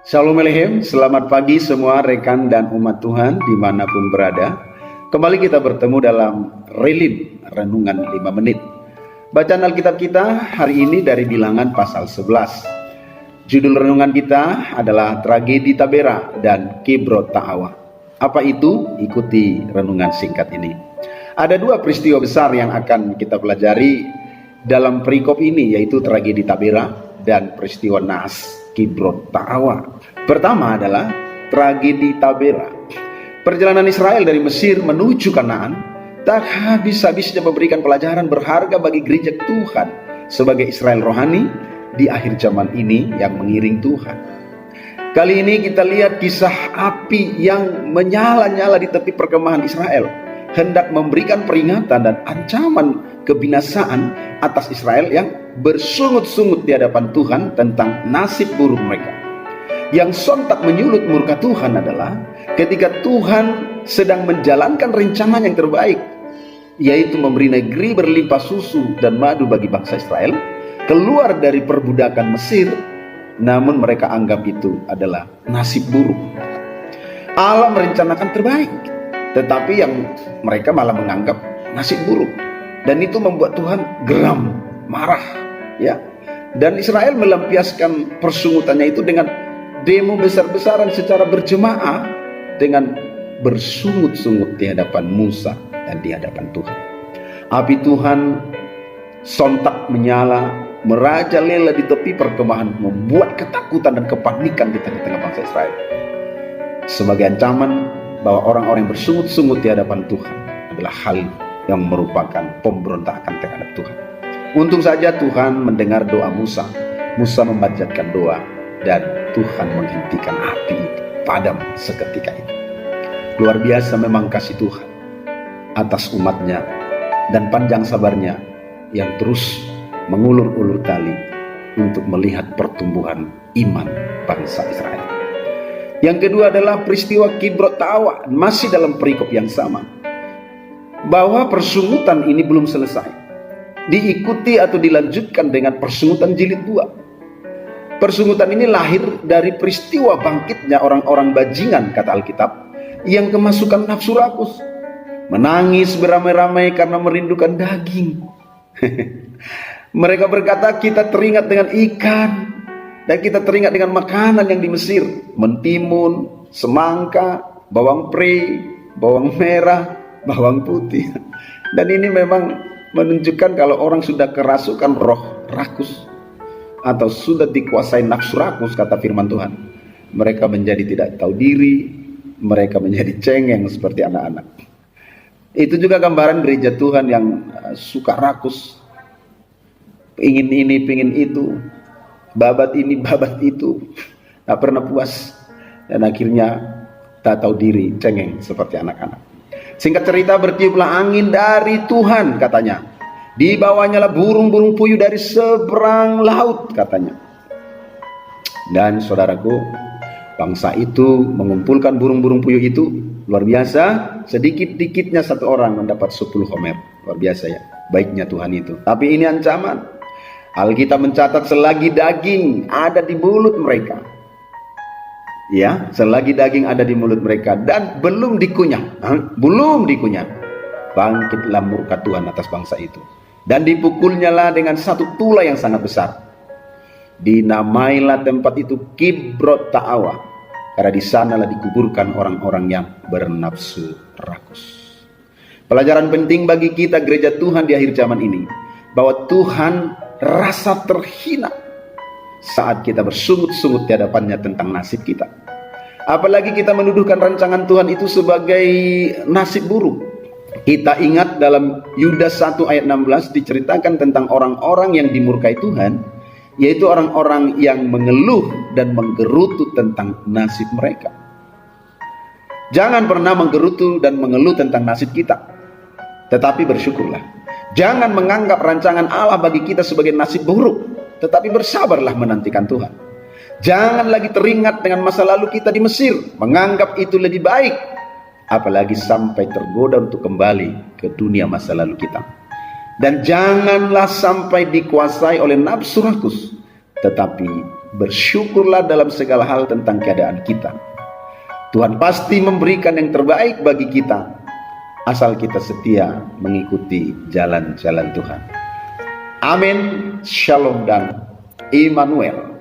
Shalom Aleichem, selamat pagi semua rekan dan umat Tuhan dimanapun berada. Kembali kita bertemu dalam Relim, Renungan 5 Menit. Bacaan Alkitab kita hari ini dari Bilangan pasal 11. Judul renungan kita adalah Tragedi Tabera dan Kibrot Ta'awa. Apa itu? Ikuti renungan singkat ini. Ada dua peristiwa besar yang akan kita pelajari dalam perikop ini, yaitu Tragedi Tabera dan peristiwa Naas Kibrot Ta'awa. Pertama adalah Tragedi Tabera. Perjalanan Israel dari Mesir menuju Kanaan tak habis-habisnya memberikan pelajaran berharga bagi gereja Tuhan sebagai Israel rohani di akhir zaman ini yang mengiring Tuhan. Kali ini kita lihat kisah api yang menyala-nyala di tepi perkemahan Israel, hendak memberikan peringatan dan ancaman kebinasaan atas Israel yang bersungut-sungut di hadapan Tuhan tentang nasib buruk mereka. Yang sontak menyulut murka Tuhan adalah ketika Tuhan sedang menjalankan rencana yang terbaik, yaitu memberi negeri berlimpah susu dan madu bagi bangsa Israel keluar dari perbudakan Mesir, namun mereka anggap itu adalah nasib buruk. Allah merencanakan terbaik, tetapi yang mereka malah menganggap nasib buruk, dan itu membuat Tuhan geram, marah, ya. Dan Israel melampiaskan persungutannya itu dengan demo besar-besaran secara berjemaah dengan bersungut-sungut di hadapan Musa dan di hadapan Tuhan. Api Tuhan sontak menyala, merajalela di tepi perkemahan, membuat ketakutan dan kepanikan di tengah-tengah bangsa Israel, sebagai ancaman bahwa orang-orang yang bersungut-sungut di hadapan Tuhan adalah hal yang merupakan pemberontakan terhadap Tuhan. Untung saja Tuhan mendengar doa Musa. Musa memanjatkan doa dan Tuhan menghentikan api itu padam seketika itu. Luar biasa memang kasih Tuhan atas umatnya dan panjang sabarnya yang terus mengulur-ulur tali untuk melihat pertumbuhan iman bangsa Israel. Yang kedua adalah peristiwa Kibrot Ta'awa, masih dalam perikop yang sama, bahwa persungutan ini belum selesai, diikuti atau dilanjutkan dengan persungutan jilid 2. Persungutan ini lahir dari peristiwa bangkitnya orang-orang bajingan, kata Alkitab, yang kemasukan nafsu rakus, menangis beramai-ramai karena merindukan daging. Mereka berkata, kita teringat dengan ikan dan kita teringat dengan makanan yang di Mesir, mentimun, semangka, bawang pre, bawang merah, bawang putih. Dan ini memang menunjukkan kalau orang sudah kerasukan roh rakus atau sudah dikuasai nafsu rakus, kata firman Tuhan, mereka menjadi tidak tahu diri, mereka menjadi cengeng seperti anak-anak. Itu juga gambaran gereja Tuhan yang suka rakus, ingin ini, pingin itu, babat ini, babat itu, tak pernah puas, dan akhirnya tak tahu diri, cengeng seperti anak-anak. Singkat cerita, bertiuplah angin dari Tuhan, katanya. Dibawanya lah burung-burung puyuh dari seberang laut, katanya. Dan saudaraku, bangsa itu mengumpulkan burung-burung puyuh itu, luar biasa. Sedikit-dikitnya satu orang mendapat 10 homer. Luar biasa ya, baiknya Tuhan itu. Tapi ini ancaman. Alkitab mencatat selagi daging ada di mulut mereka, ya, selagi daging ada di mulut mereka dan belum dikunyah, bangkitlah murka Tuhan atas bangsa itu, dan dipukulnya lah dengan satu tulai yang sangat besar. Dinamailah tempat itu Kibrot Ta'awa, karena di sanalah dikuburkan orang-orang yang bernafsu rakus. Pelajaran penting bagi kita gereja Tuhan di akhir zaman ini, bahwa Tuhan rasa terhina saat kita bersungut-sungut di hadapannya tentang nasib kita. Apalagi kita menuduhkan rancangan Tuhan itu sebagai nasib buruk. Kita ingat dalam Yudas 1 ayat 16 diceritakan tentang orang-orang yang dimurkai Tuhan, yaitu orang-orang yang mengeluh dan menggerutu tentang nasib mereka. Jangan pernah menggerutu dan mengeluh tentang nasib kita, tetapi bersyukurlah. Jangan menganggap rancangan Allah bagi kita sebagai nasib buruk, tetapi bersabarlah menantikan Tuhan. Jangan lagi teringat dengan masa lalu kita di Mesir, menganggap itu lebih baik, apalagi sampai tergoda untuk kembali ke dunia masa lalu kita. Dan janganlah sampai dikuasai oleh nafsu rakus, tetapi bersyukurlah dalam segala hal tentang keadaan kita. Tuhan pasti memberikan yang terbaik bagi kita, asal kita setia mengikuti jalan-jalan Tuhan. Amin, Shalom dan Immanuel.